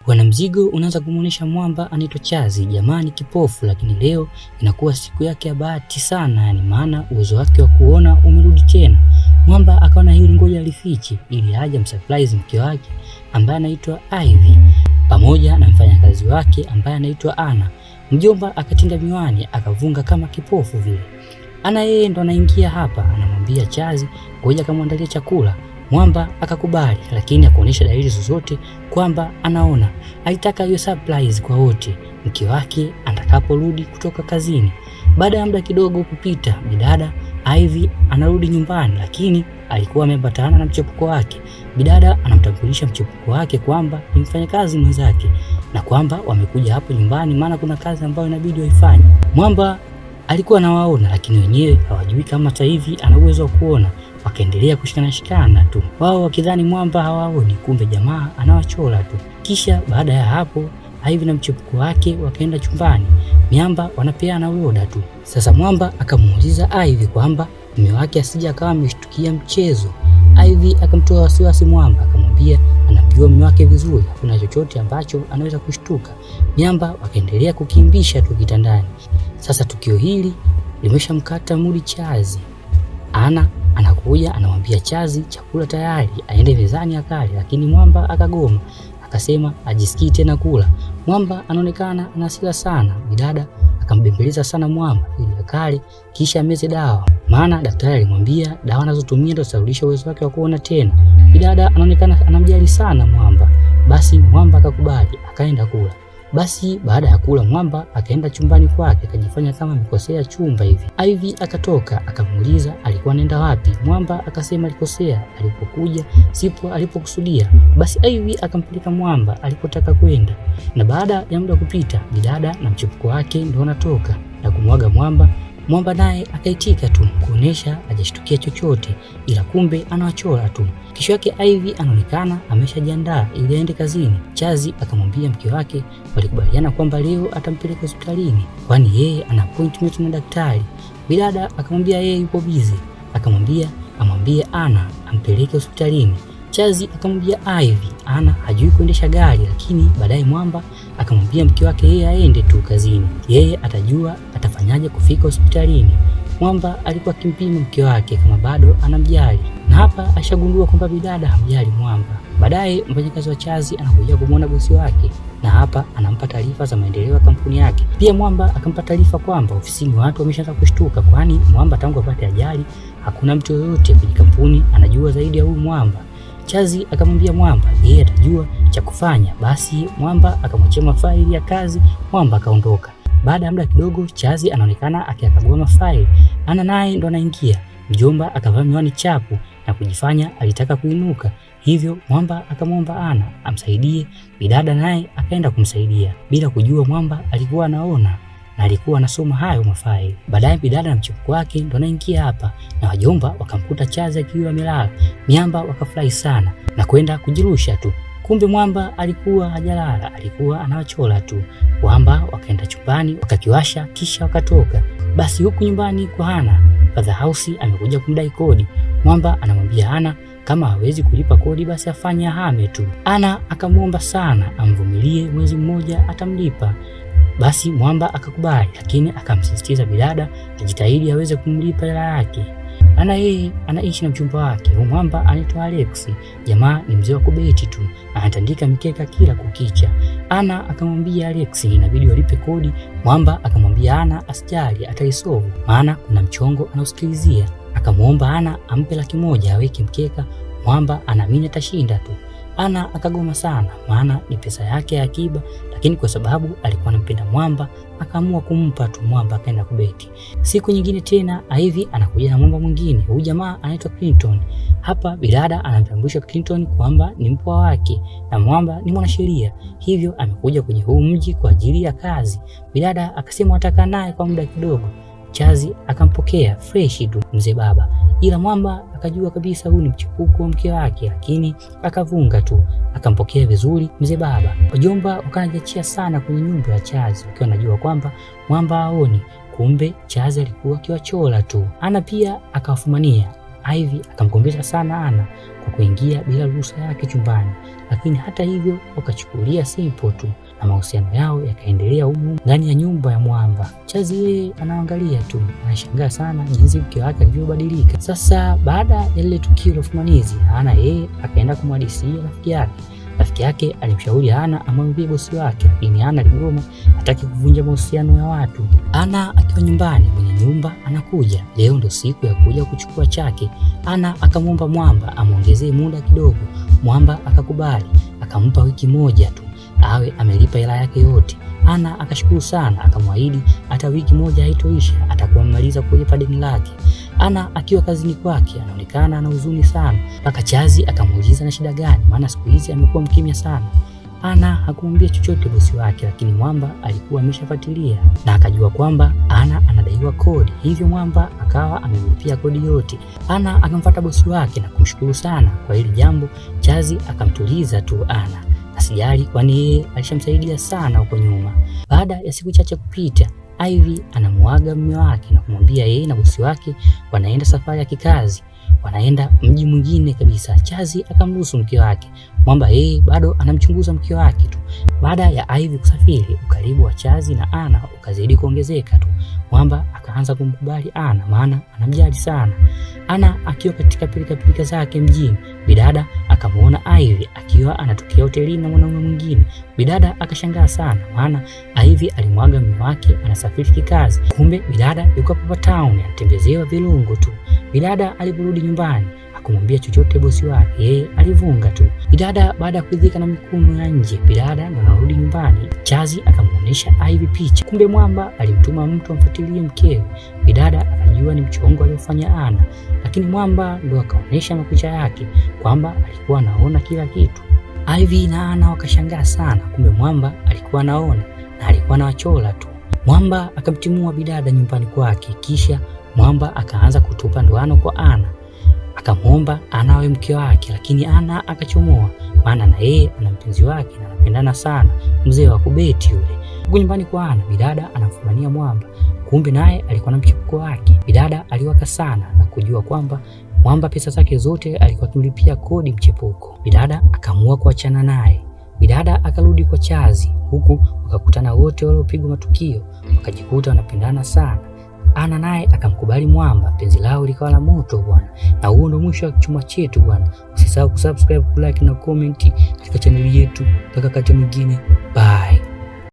Bwana Mzigo unaanza kumuonesha mwamba anaitwa Chazi, jamani kipofu, lakini leo inakuwa siku yake ya bahati sana, yani maana uwezo wake wa kuona umerudi tena. Mwamba akaona hili ngoja alifiche ili aje msurprise mke wake ambaye anaitwa Ivy pamoja na mfanyakazi wake ambaye anaitwa Ana. Mjomba akatinda miwani akavunga kama kipofu vile. Ana yeye ndo anaingia hapa, anamwambia Chazi ngoja kamwandalie chakula. Mwamba akakubali, lakini hakuonyesha dalili zozote kwamba anaona. Alitaka hiyo surprise kwa wote mke wake atakaporudi kutoka kazini. Baada ya muda kidogo kupita, bidada Ivy anarudi nyumbani, lakini alikuwa ameambatana na mchepuko wake. Bidada anamtambulisha mchepuko wake kwamba ni mfanyakazi mwenzake na kwamba wamekuja hapo nyumbani maana kuna kazi ambayo inabidi waifanye. Mwamba alikuwa anawaona, lakini wenyewe hawajui kama hata hivi ana uwezo wa kuona. Wakaendelea kushikana tu, wao wakidhani Mwamba hawaoni, kumbe jamaa anawachora tu. Kisha baada ya hapo Ivy na mchepuko wake wakaenda chumbani, miamba wanapeana uoda tu. Sasa Mwamba akamuuliza Ivy kwamba mume wake asije akawa ameshtukia mchezo. Ivy akamtoa wasiwasi Mwamba, akamwambia anamjua mume wake vizuri, hakuna chochote ambacho anaweza kushtuka. Miamba wakaendelea kukimbisha tu kitandani. Sasa tukio hili limeshamkata mudi Chazi. Ana anakuja anamwambia Chazi chakula tayari, aende mezani akale, lakini Mwamba akagoma, akasema ajisikii tena kula. Mwamba anaonekana ana hasira sana. Bidada akambembeleza sana Mwamba ili akale kisha ameze dawa, maana daktari alimwambia dawa anazotumia ndio zitarudisha uwezo wake wa kuona tena. Bidada anaonekana anamjali sana Mwamba. Basi Mwamba akakubali, akaenda kula. Basi baada ya kula Mwamba akaenda chumbani kwake, akajifanya kama amekosea chumba hivi. Ivy akatoka akamuuliza alikuwa anaenda wapi. Mwamba akasema alikosea, alipokuja sipo alipokusudia. Basi Ivy akampeleka Mwamba alipotaka kwenda, na baada ya muda kupita bidada na mchepuko wake ndio wanatoka na kumwaga Mwamba. Mwamba naye akaitika tu kuonesha hajashtukia chochote, ila kumbe anawachora tu. Kesho yake Ivy anaonekana ameshajiandaa ili aende kazini. Chazi akamwambia mke wake walikubaliana kwamba leo atampeleka hospitalini kwani yeye ana appointment na daktari. Bidada akamwambia yeye yupo busy, akamwambia amwambie Ana ampeleke hospitalini. Chazi akamwambia Ivy Ana hajui kuendesha gari, lakini baadaye Mwamba akamwambia mke wake yeye aende tu kazini, yeye atajua atafanyaje kufika hospitalini. Mwamba alikuwa akimpima mke wake kama bado anamjali, na hapa ashagundua kwamba bidada hamjali Mwamba. Baadaye mfanyakazi wa Chazi anakuja kumwona bosi wake, na hapa anampa taarifa za maendeleo ya kampuni yake. Pia Mwamba akampa taarifa kwamba ofisini watu wameshaanza kushtuka, kwani Mwamba tangu apate ajali hakuna mtu yoyote kwenye kampuni anajua zaidi ya huyu Mwamba. Chazi akamwambia Mwamba yeye atajua cha kufanya. Basi Mwamba akamwachia mafaili ya kazi, Mwamba akaondoka. Baada ya muda kidogo Chazi anaonekana akiyakagua mafaili. Ana naye ndo anaingia. Mjomba akavaa miwani chapu na kujifanya alitaka kuinuka, hivyo Mwamba akamwomba Ana amsaidie. Bidada naye akaenda kumsaidia bila kujua Mwamba alikuwa anaona na alikuwa anasoma hayo mafaili. Baadaye bidada na mchepuko wake ndo anaingia hapa, na wajomba wakamkuta Chazi akiwa amelala. Miamba wakafurahi sana na kwenda kujirusha tu, kumbe Mwamba alikuwa hajalala, alikuwa anawachora tu. Mwamba wakaenda chumbani wakakiwasha kisha wakatoka. Basi huku nyumbani kwa Ana, Father House amekuja kumdai kodi. Mwamba anamwambia Ana kama hawezi kulipa kodi basi afanye ahame tu. Ana akamwomba sana amvumilie mwezi mmoja atamlipa. Basi Mwamba akakubali, lakini akamsisitiza bidada ajitahidi aweze kumlipa hela yake. Ana yeye anaishi na mchumba wake. Mwamba anaitwa Alex. Jamaa ni mzee wa kubeti tu, anatandika mikeka kila kukicha. Ana akamwambia Alex inabidi walipe kodi. Mwamba akamwambia Ana asijali ataisolve, maana kuna mchongo anaosikilizia. Akamwomba Ana ampe Laki1 aweke mkeka. Mwamba anaamini atashinda tu. Ana akagoma sana, maana ni pesa yake ya akiba, lakini kwa sababu alikuwa anampenda Mwamba akaamua kumpa tu. Mwamba akaenda kubeti. Siku nyingine tena Ivy anakuja na Mwamba mwingine. Huyu jamaa anaitwa Clinton. Hapa bidada anamtambulisha Clinton kwamba ni mpwa wake na Mwamba ni mwanasheria, hivyo amekuja kwenye huu mji kwa ajili ya kazi. Bidada akasema atakaa naye kwa muda kidogo. Chazi akampokea fresh tu mzee baba, ila Mwamba akajua kabisa huyu ni mchepuko wa mke wake, lakini akavunga tu akampokea vizuri mzee baba. Wajomba wakanajiachia sana kwenye nyumba ya Chazi wakiwa wanajua kwamba Mwamba haoni, kumbe Chazi alikuwa akiwachora tu. Ana pia akawafumania. Ivy akamgombesha sana Ana kwa kuingia bila ruhusa yake chumbani, lakini hata hivyo wakachukulia simple tu na mahusiano yao yakaendelea humu ndani ya nyumba ya Mwamba. Chazi yeye anaangalia tu, anashangaa sana jinsi mke wake alivyobadilika. Sasa baada ya lile tukio la fumanizi, Ana yeye akaenda kumhadithia rafiki yake. Rafiki yake alimshauri Ana amwambie bosi wake, lakini Ana aligoma, hataki kuvunja mahusiano ya watu. Ana akiwa nyumbani, mwenye nyumba anakuja. Leo ndo siku ya kuja kuchukua chake. Ana akamwomba Mwamba amwongezee muda kidogo. Mwamba akakubali, akampa wiki moja tu awe amelipa hela yake yote. Ana akashukuru sana, akamwahidi hata wiki moja haitoisha atakuwa amemaliza kulipa deni lake. Ana akiwa kazini kwake anaonekana ana huzuni sana, mpaka Chazi akamuuliza na shida gani, maana siku hizi amekuwa mkimya sana. Ana hakumwambia chochote bosi wake, lakini Mwamba alikuwa ameshafuatilia na akajua kwamba Ana anadaiwa kodi, hivyo Mwamba akawa amemlipia kodi yote. Ana akamfuata bosi wake na kumshukuru sana kwa hili jambo. Chazi akamtuliza tu Ana, asijali kwani yeye alishamsaidia sana huko nyuma. Baada ya siku chache kupita, Ivy anamuaga mume wake na kumwambia yeye na bosi wake wanaenda safari ya kikazi, wanaenda mji mwingine kabisa. Chazi akamruhusu mke wake. Mwamba yeye bado anamchunguza mke wake tu. Baada ya Ivy kusafiri, ukaribu wa Chazi na Ana ukazidi kuongezeka tu. Mwamba akaanza kumkubali Ana, maana anamjali sana. Ana akiwa katika pilika zake mjini, bidada akamuona Ivy akiwa anatokea hotelini na mwanaume mwingine. Bidada akashangaa sana, maana Ivy alimwaga mume wake anasafiri kikazi. Kumbe bidada yuko hapa town anatembezewa vilungo tu. Bidada aliporudi nyumbani hakumwambia chochote bosi wake, yeye alivunga tu. Bidada baada ya kuridhika na mikono ya nje, bidada ndo anarudi nyumbani. Chazi akamuonesha Ivy picha. Kumbe Mwamba alimtuma mtu amfuatilie mkewe. Bidada akajua ni mchongo aliofanya Ana, lakini Mwamba ndo akaonesha mapicha yake kwamba alikuwa anaona kila kitu. Ivy na Ana wakashangaa sana, kumbe Mwamba alikuwa anaona na alikuwa anawachola tu. Mwamba akamtimua bidada nyumbani kwake, kisha Mwamba akaanza kutupa ndoano kwa Ana. Akamwomba Ana awe mke wake, lakini Ana akachomoa, maana na yeye ana mpenzi wake na anapendana sana, mzee wa kubeti yule. Huko nyumbani kwa Ana, bidada anamfumania Mwamba, kumbe naye alikuwa na mchepuko wake. Bidada aliwaka sana na kujua kwamba Mwamba pesa zake zote alikuwa akimlipia kodi mchepuko. Bidada akaamua kuachana naye. Bidada akarudi kwa Chazi, huku wakakutana wote waliopigwa matukio, wakajikuta wanapendana sana. Ana naye akamkubali Mwamba, penzi lao likawa la moto bwana. Na huo ndo mwisho wa chuma chetu bwana. Usisahau kusubscribe, kulike na comment katika channel yetu. Mpaka wakati mwingine, bye.